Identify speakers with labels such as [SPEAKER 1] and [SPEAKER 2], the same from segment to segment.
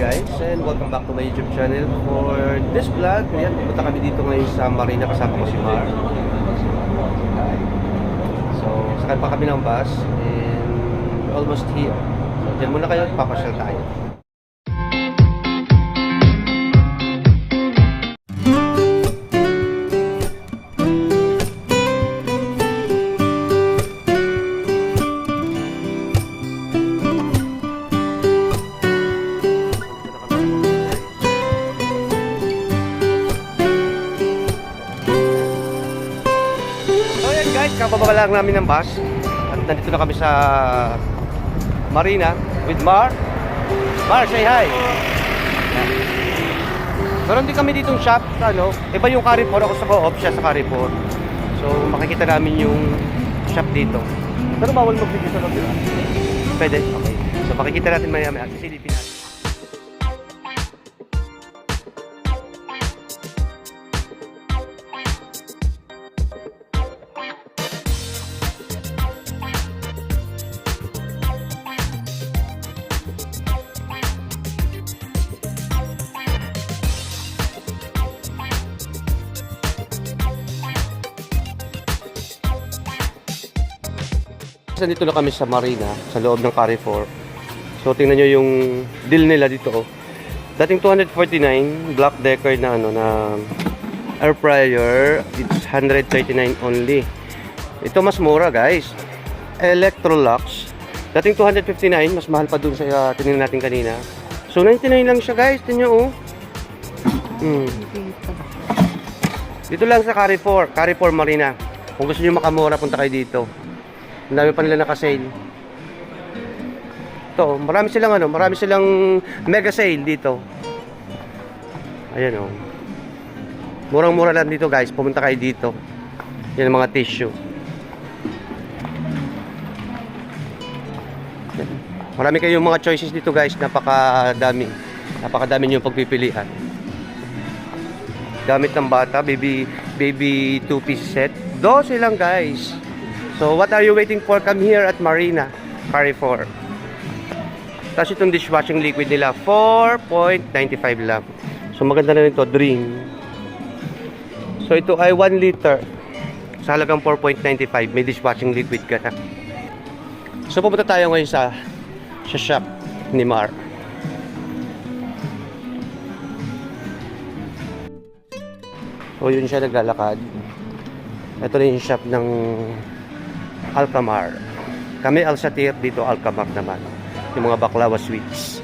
[SPEAKER 1] guys, and welcome back to my YouTube channel. For this vlog, ayan, pupunta kami dito ngayon sa Marina, kasama ko si Mar. So, sakay pa kami ng bus and almost here. So, dyan muna kayo at papasyal tayo. Kababa lang namin ng bus at nandito na kami sa Marina with Mar. Mar, say hi. Meron din kami ditong shop, ano, iba yung Carrefour, ako sa Co-op, siya sa Carrefour. So makikita namin yung shop dito. Pero bawal mag-video sa loob, di ba? Pwede? Okay. So makikita natin maya-maya, sisilipin natin. Nandito na kami sa Marina, sa loob ng Carrefour. So tingnan nyo yung deal nila dito. Oh. Dating 249 black decker na ano na air fryer, it's 139 only. Ito mas mura, guys. Electrolux. Dating 259, mas mahal pa dun sa tinignan natin kanina. So 99 lang siya, guys. Tingnan nyo, oh. Dito lang sa Carrefour Marina. Kung gusto niyo makamura, punta kayo dito. Ang dami pa nila naka-sale. Ito, marami silang mega sale dito. Ayan oh. Murang-mura lang dito, guys. Pumunta kayo dito. Yan ang mga tissue. Marami kayong mga choices dito, guys. Napakadami niyo pagpipilian. Gamit ng bata, baby 2-piece set. 12 lang, guys. So, what are you waiting for? Come here at Marina, Carrefour. Tapos itong dishwashing liquid nila, 4.95 lang. So, maganda na rin ito, Dream. So, ito ay 1 liter. Sa halagang 4.95, may dishwashing liquid ka na. So, pupunta tayo ngayon sa shop ni Mar. So, yun siya naglalakad. Ito na yung shop ng Alcamar. Kami Alsatir, dito Alcamar naman. Yung mga baklawa sweets.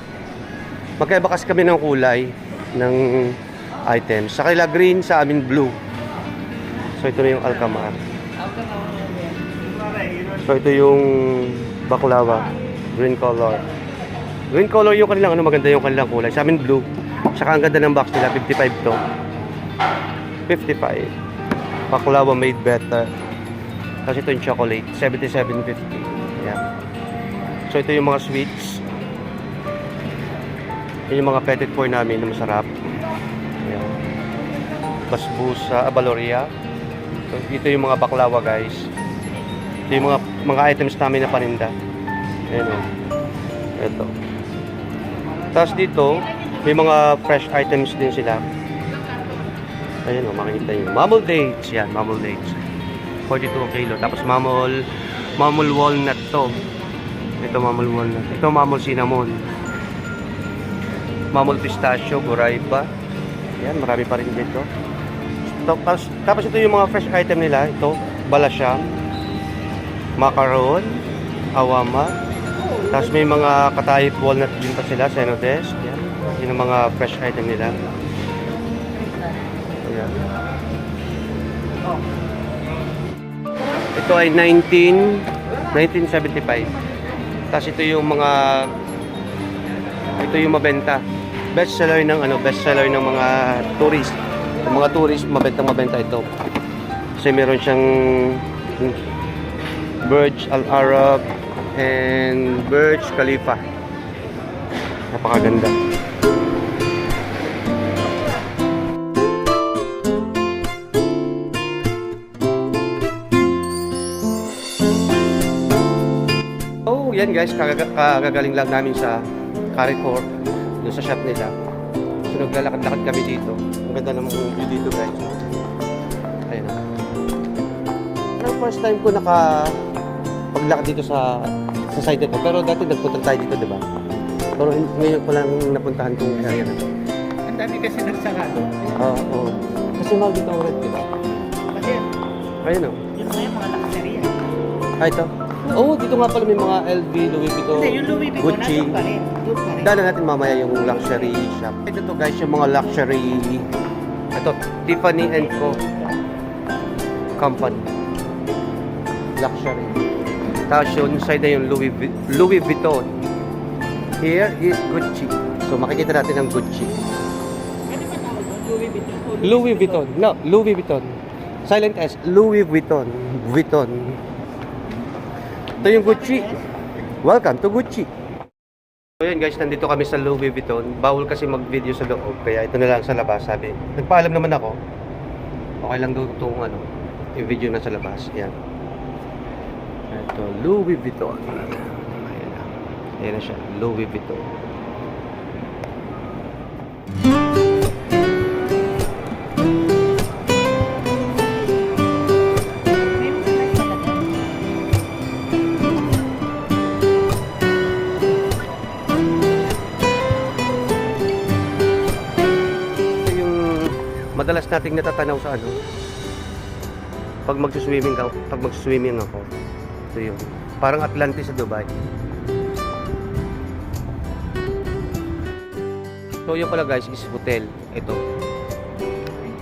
[SPEAKER 1] Magkaiba kasi kami ng kulay ng items. Sa kanila green, sa amin blue. So ito na yung Alcamar. So ito yung baklawa, green color. Green color yung kanilang ano, maganda yung kanilang kulay. Sa amin blue. Saka ang ganda ng box nila, 55 to. 55. Baklawa made better. Kasi ito yung chocolate, 77.50. Yan. So ito yung mga sweets. Ito yung mga petit four namin na masarap. Yan. Basbusa, Baloria. So ito yung mga baklawa, guys. Ito yung mga items namin na paninda. Ayan o. Ito. Tapos dito, may mga fresh items din sila. Ayan o, makikita nyo. Mamul dates. Yan, mamul dates. 42 kilo. Tapos mamul walnut to. Ito mamul walnut. Ito mamul cinnamon. Mamul pistachio, Goraiba. Yan, marami pa rin dito. Tapos ito yung mga fresh item nila. Ito, balasya, macaron, awama. Tapos may mga katayip walnut din pa sila, Senodes. Yan, yun ang mga fresh item nila. Ayan. Ito ay 1975. Tapos ito yung mabenta. Bestseller ng mga tourist. Yung mga tourist mabenta ito. Kasi meron siyang Burj Al Arab and Burj Khalifa. Napakaganda. Yan guys, kagagaling lang namin sa Carrefour. doon sa shop nila. So naglalakad-lakad kami dito. Ang ganda naman yung view dito guys. Ayun na. Parang first time ko paglakad dito sa side ito. Pero dati nagpunta tayo dito, di ba? Pero ngayon ko lang napuntahan tong area na to.
[SPEAKER 2] Ang dami kasi nagsarado.
[SPEAKER 1] Oo. Kasi mahal dito ang rent, di ba?
[SPEAKER 2] Kasi,
[SPEAKER 1] Ayun o.
[SPEAKER 2] yun nga yung mga nakaserya.
[SPEAKER 1] Ito. Oo, dito nga pala may mga LV, Louis Vuitton,
[SPEAKER 2] Kasi yung Louis Vuitton,
[SPEAKER 1] Gucci.
[SPEAKER 2] nandun pa rin. Doon pa rin.
[SPEAKER 1] Dala natin mamaya yung luxury shop. Ito to guys, yung mga luxury. Ito, Tiffany & Co. Company. Luxury. Tapos yung side na yung Louis Vuitton. Here is Gucci. So makikita natin ang Gucci.
[SPEAKER 2] Ano ba tawag doon? Louis Vuitton?
[SPEAKER 1] Louis Vuitton. No, Louis Vuitton. Silent S. Louis Vuitton. Vuitton. Ito yung Gucci. Welcome to Gucci. So yun guys, nandito kami sa Louis Vuitton. Bawal kasi mag-video sa loob. Kaya ito na lang sa labas, sabi. Nagpaalam naman ako. Okay lang daw itong i-video na sa labas. Yan. Ito, Louis Vuitton. Ayan na. Ayan na siya. Louis Vuitton.
[SPEAKER 2] May mga nagpalagay.
[SPEAKER 1] Ito yung madalas nating natatanaw sa pag magsuswimming ako. Ito yun. Parang Atlantis sa Dubai. So yun pala guys is hotel. Ito.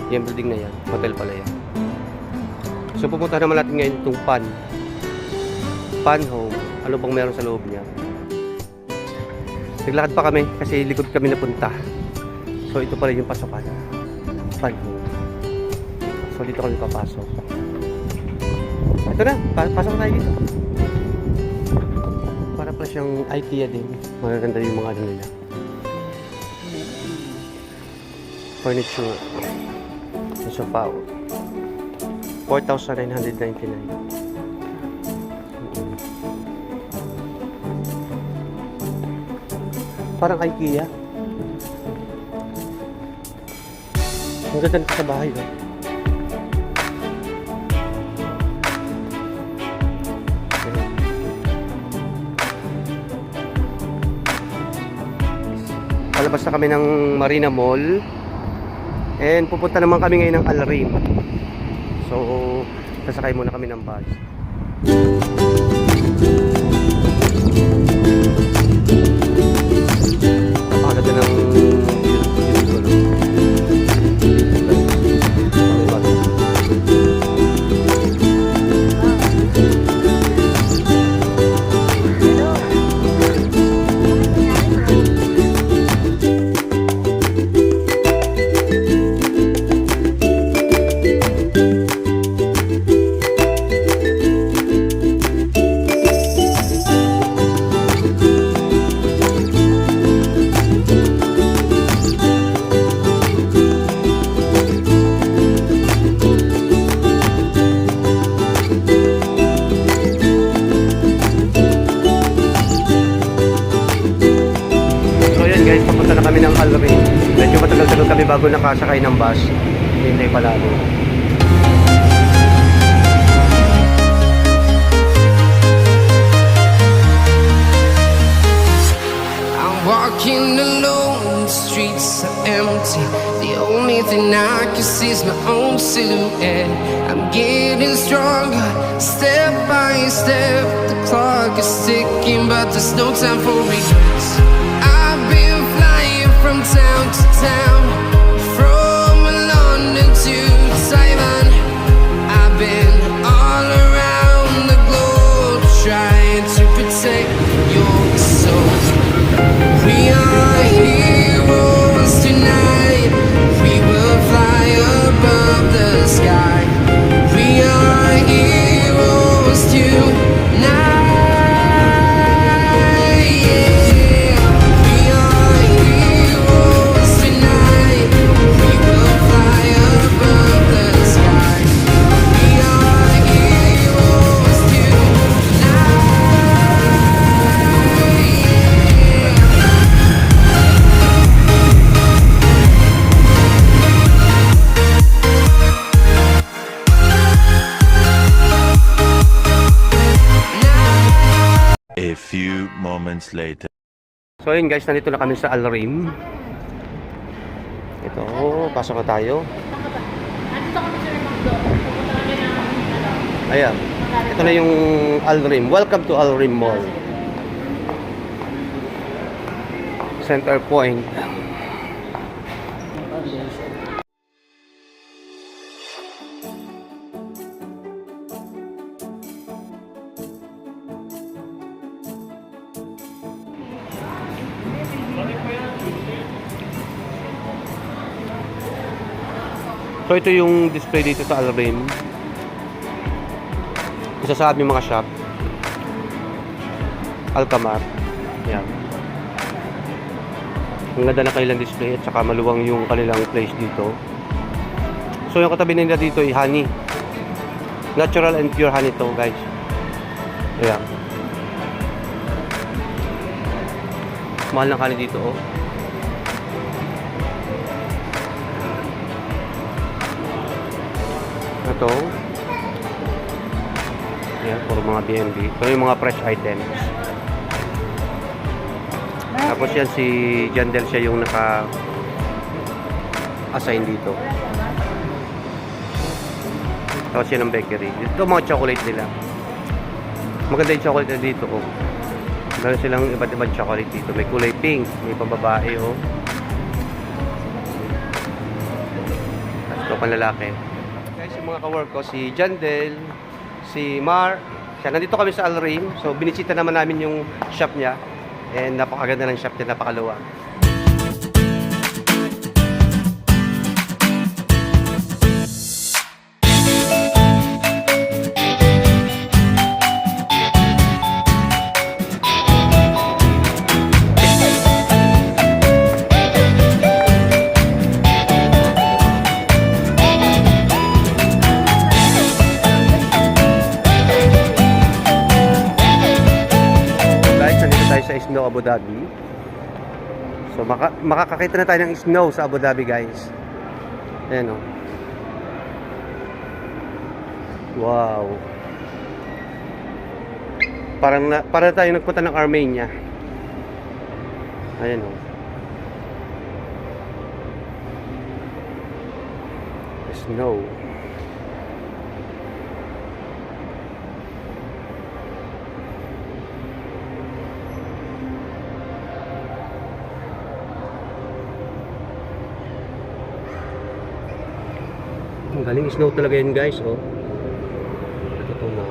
[SPEAKER 1] Yung building na yan. Hotel pala yan. So pupunta naman natin ngayon itong Pan Home. Ano bang meron sa loob niya? Naglakad pa kami kasi likod kami napunta. So ito pala yung pasokan. Pan Home. So dito kami papasok. Ito na, pasok tayo dito. Para pala siyang IKEA din. Magaganda yung mga nila. Furniture. Yung sofa. 4,999. Parang IKEA. Ang ganda nito sa bahay. Palabas na kami ng Marina Mall. And pupunta naman kami ngayon ng Al Reem. So, sasakay muna kami ng bus. Napakaganda ng kami ng Al Reem. Medyo matagal-tagal kami bago nakasakay ng bus. Hintay pa lalo.
[SPEAKER 3] I'm walking alone, the streets are empty. The only thing I can see is my own silhouette. I'm getting stronger, step by step. The clock is ticking, but there's no time for regrets. I've been flying from town to town, from London to Taiwan. I've been all around the globe, trying to protect your soul. We are heroes tonight. We will fly above the sky. We are heroes tonight. Yeah. We are heroes tonight.
[SPEAKER 4] moments later.
[SPEAKER 1] So ayun guys, nandito na kami sa Alrim. Ito, pasok na tayo.
[SPEAKER 2] Andito kami sa Remangdo. Pupunta kami ng ano.
[SPEAKER 1] Ayan. Ito na yung Alrim. Welcome to Alrim Mall. Center Point. So ito yung display dito sa Alrim. Isa sa aming mga shop. Alcamar. Yan. Ang ganda na kanilang display at saka maluwang yung kanilang place dito. So yung katabi nila dito ay honey. Natural and pure honey to guys. Ayan. Mahal ng honey dito oh. Ito. Ayan, puro mga B&B. Ito yung mga fresh items. Tapos yan si Jandel, siya yung naka-assign dito. Tapos yan ang bakery. Ito mga chocolate nila. Maganda yung chocolate na dito oh. Meron silang iba't ibang chocolate dito. May kulay pink, may pambabae oh. Tapos ito pang lalaki. Guys, yung mga ka-work ko, si Jandel, si Mar, siya, nandito kami sa Alrim. So, binisita naman namin yung shop niya. And napakaganda ng shop niya, napakaluwag. Sa Snow Abu Dhabi. So makakakita na tayo ng snow sa Abu Dhabi guys. Ayan o. Wow. Parang tayo nagpunta ng Armenia. Ayan o. Snow. Ang galing snow talaga yun guys, oh. Ito mo.